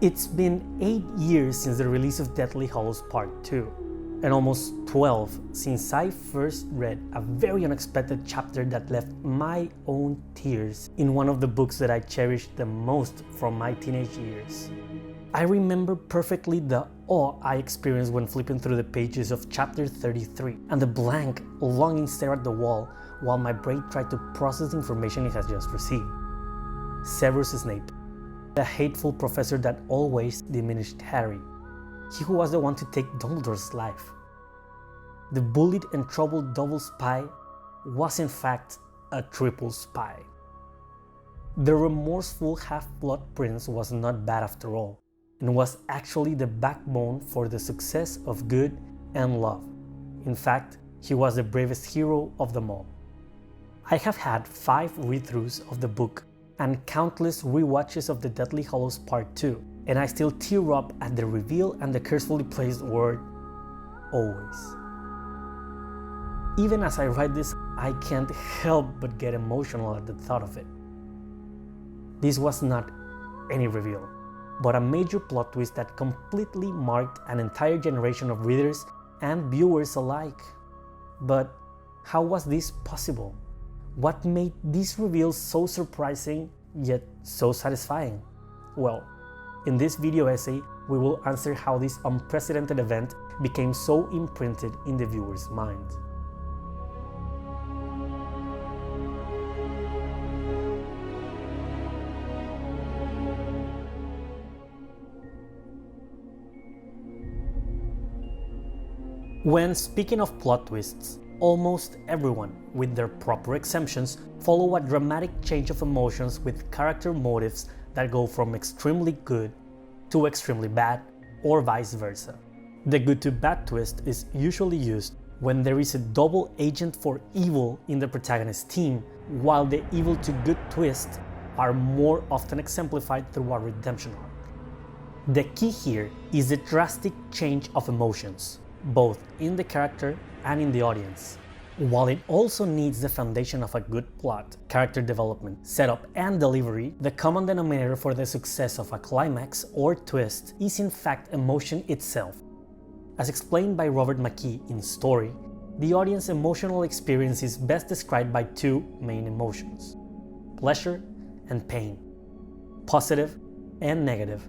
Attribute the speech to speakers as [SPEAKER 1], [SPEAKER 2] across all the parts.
[SPEAKER 1] It's been 8 years since the release of Deathly Hallows Part 2, and almost 12 since I first read a very unexpected chapter that left my own tears in one of the books that I cherished the most from my teenage years. I remember perfectly the awe I experienced when flipping through the pages of chapter 33 and the blank, longing stare at the wall while my brain tried to process the information it has just received. Severus Snape, the hateful professor that always diminished Harry, he who was the one to take Dumbledore's life. The bullied and troubled double spy was in fact a triple spy. The remorseful half-blood prince was not bad after all, and was actually the backbone for the success of good and love. In fact, he was the bravest hero of them all. I have had 5 read-throughs of the book and countless rewatches of the Deathly Hallows Part 2, and I still tear up at the reveal and the cursefully placed word, always. Even as I write this, I can't help but get emotional at the thought of it. This was not any reveal, but a major plot twist that completely marked an entire generation of readers and viewers alike. But how was this possible? What made this reveal so surprising yet so satisfying? Well, in this video essay, we will answer how this unprecedented event became so imprinted in the viewer's mind. When speaking of plot twists, almost everyone, with their proper exemptions, follow a dramatic change of emotions with character motives that go from extremely good to extremely bad, or vice versa. The good to bad twist is usually used when there is a double agent for evil in the protagonist's team, while the evil to good twist are more often exemplified through a redemption arc. The key here is the drastic change of emotions, both in the character and in the audience. While it also needs the foundation of a good plot, character development, setup, and delivery, the common denominator for the success of a climax or twist is in fact emotion itself. As explained by Robert McKee in Story, the audience emotional experience is best described by 2 main emotions: pleasure and pain, positive and negative.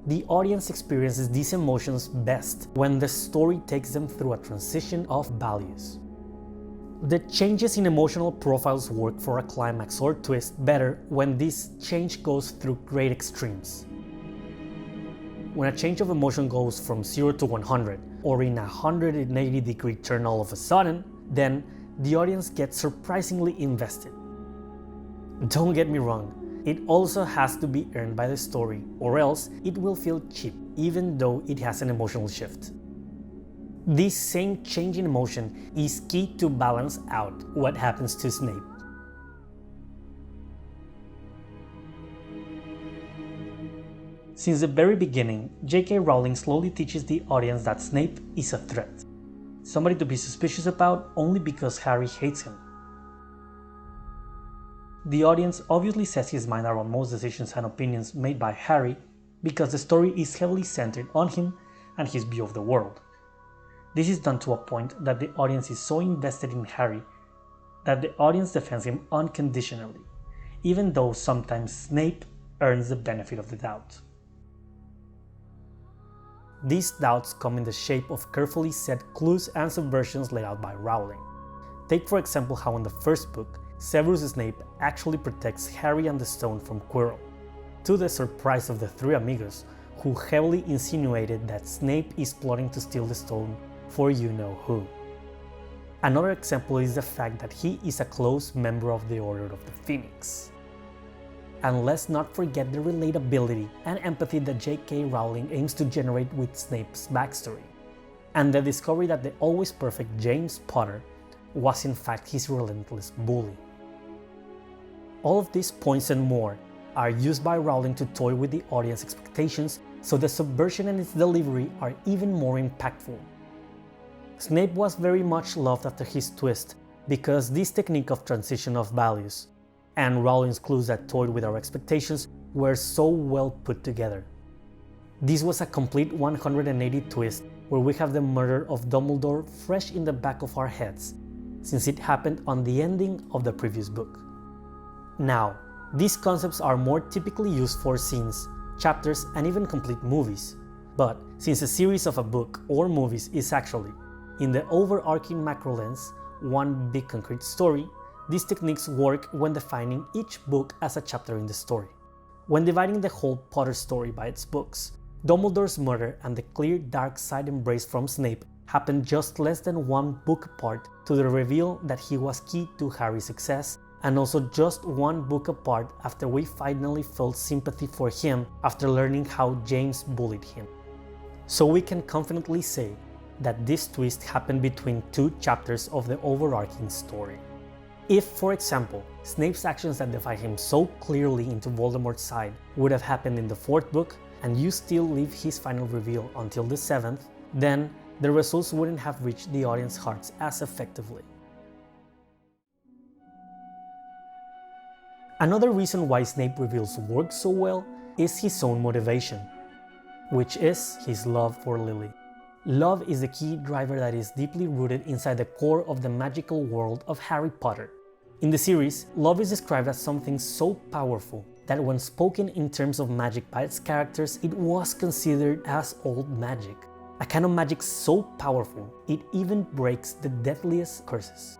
[SPEAKER 1] The audience experiences these emotions best when the story takes them through a transition of values. The changes in emotional profiles work for a climax or twist better when this change goes through great extremes. When a change of emotion goes from 0 to 100, or in a 180-degree turn all of a sudden, then the audience gets surprisingly invested. Don't get me wrong, it also has to be earned by the story, or else it will feel cheap even though it has an emotional shift. This same change in emotion is key to balance out what happens to Snape. Since the very beginning, J.K. Rowling slowly teaches the audience that Snape is a threat, somebody to be suspicious about only because Harry hates him. The audience obviously sets his mind around most decisions and opinions made by Harry because the story is heavily centered on him and his view of the world. This is done to a point that the audience is so invested in Harry that the audience defends him unconditionally, even though sometimes Snape earns the benefit of the doubt. These doubts come in the shape of carefully set clues and subversions laid out by Rowling. Take for example how in the first book, Severus Snape actually protects Harry and the stone from Quirrell, to the surprise of the 3 amigos, who heavily insinuated that Snape is plotting to steal the stone for you-know-who. Another example is the fact that he is a close member of the Order of the Phoenix. And let's not forget the relatability and empathy that J.K. Rowling aims to generate with Snape's backstory, and the discovery that the always perfect James Potter was in fact his relentless bully. All of these points and more are used by Rowling to toy with the audience expectations, so the subversion and its delivery are even more impactful. Snape was very much loved after his twist because this technique of transition of values, and Rowling's clues that toyed with our expectations were so well put together. This was a complete 180 twist where we have the murder of Dumbledore fresh in the back of our heads, since it happened on the ending of the previous book. Now, these concepts are more typically used for scenes, chapters, and even complete movies. But since a series of a book or movies is actually, in the overarching macro lens, one big concrete story, these techniques work when defining each book as a chapter in the story. When dividing the whole Potter story by its books, Dumbledore's murder and the clear dark side embrace from Snape happened just less than one book apart to the reveal that he was key to Harry's success, and also just one book apart after we finally felt sympathy for him after learning how James bullied him. So we can confidently say that this twist happened between two chapters of the overarching story. If, for example, Snape's actions that defy him so clearly into Voldemort's side would have happened in the 4th book, and you still leave his final reveal until the 7th, then the results wouldn't have reached the audience hearts as effectively. Another reason why Snape reveals work so well is his own motivation, which is his love for Lily. Love is the key driver that is deeply rooted inside the core of the magical world of Harry Potter. In the series, love is described as something so powerful that when spoken in terms of magic by its characters, it was considered as old magic. A kind of magic so powerful, it even breaks the deadliest curses.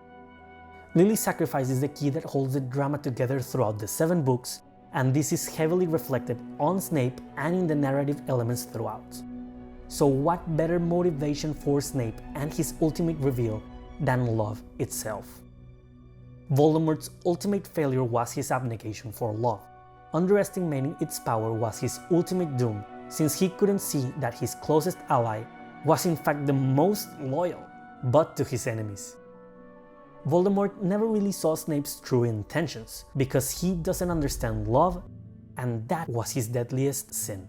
[SPEAKER 1] Lily's sacrifice is the key that holds the drama together throughout the 7 books, and this is heavily reflected on Snape and in the narrative elements throughout. So what better motivation for Snape and his ultimate reveal than love itself? Voldemort's ultimate failure was his abnegation for love. Underestimating its power was his ultimate doom, since he couldn't see that his closest ally was in fact the most loyal, but to his enemies. Voldemort never really saw Snape's true intentions, because he doesn't understand love, and that was his deadliest sin.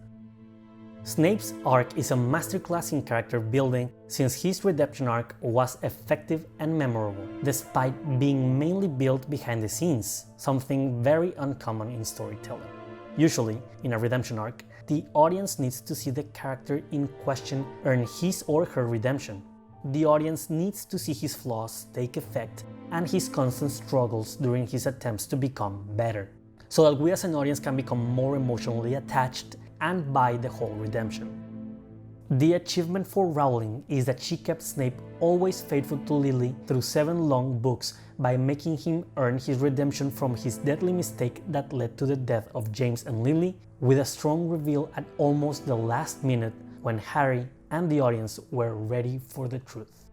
[SPEAKER 1] Snape's arc is a masterclass in character building, since his redemption arc was effective and memorable, despite being mainly built behind the scenes, something very uncommon in storytelling. Usually, in a redemption arc, the audience needs to see the character in question earn his or her redemption. The audience needs to see his flaws take effect and his constant struggles during his attempts to become better, so that we as an audience can become more emotionally attached and buy the whole redemption. The achievement for Rowling is that she kept Snape always faithful to Lily through 7 long books by making him earn his redemption from his deadly mistake that led to the death of James and Lily, with a strong reveal at almost the last minute when Harry and the audience were ready for the truth.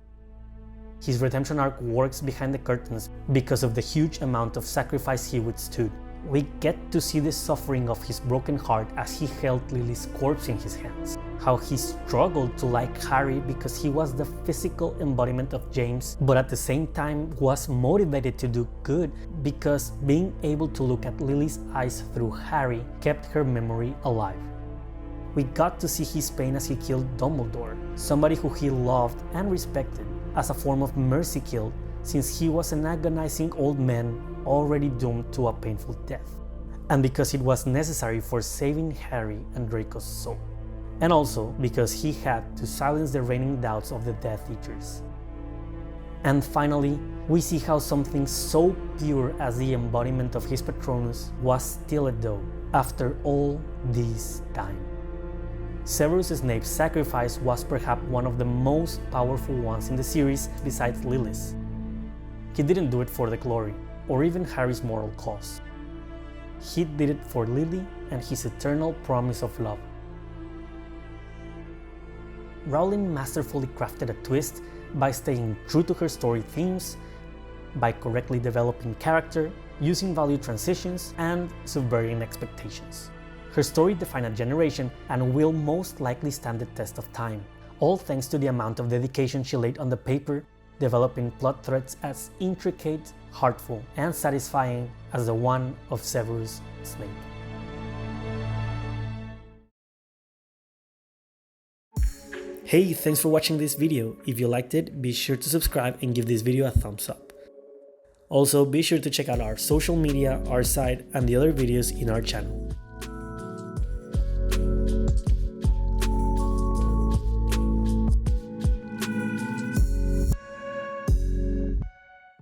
[SPEAKER 1] His redemption arc works behind the curtains because of the huge amount of sacrifice he withstood. We get to see the suffering of his broken heart as he held Lily's corpse in his hands, how he struggled to like Harry because he was the physical embodiment of James, but at the same time was motivated to do good because being able to look at Lily's eyes through Harry kept her memory alive. We got to see his pain as he killed Dumbledore, somebody who he loved and respected, as a form of mercy kill, since he was an agonizing old man already doomed to a painful death, and because it was necessary for saving Harry and Draco's soul, and also because he had to silence the reigning doubts of the Death Eaters. And finally, we see how something so pure as the embodiment of his Patronus was still a doe after all this time. Severus Snape's sacrifice was perhaps one of the most powerful ones in the series besides Lily's. He didn't do it for the glory, or even Harry's moral cause. He did it for Lily and his eternal promise of love. Rowling masterfully crafted a twist by staying true to her story themes, by correctly developing character, using value transitions, and subverting expectations. Her story defined a generation and will most likely stand the test of time, all thanks to the amount of dedication she laid on the paper, developing plot threads as intricate, heartful, and satisfying as the one of Severus Snape. Hey, thanks for watching this video. If you liked it, be sure to subscribe and give this video a thumbs up. Also, be sure to check out our social media, our site, and the other videos in our channel.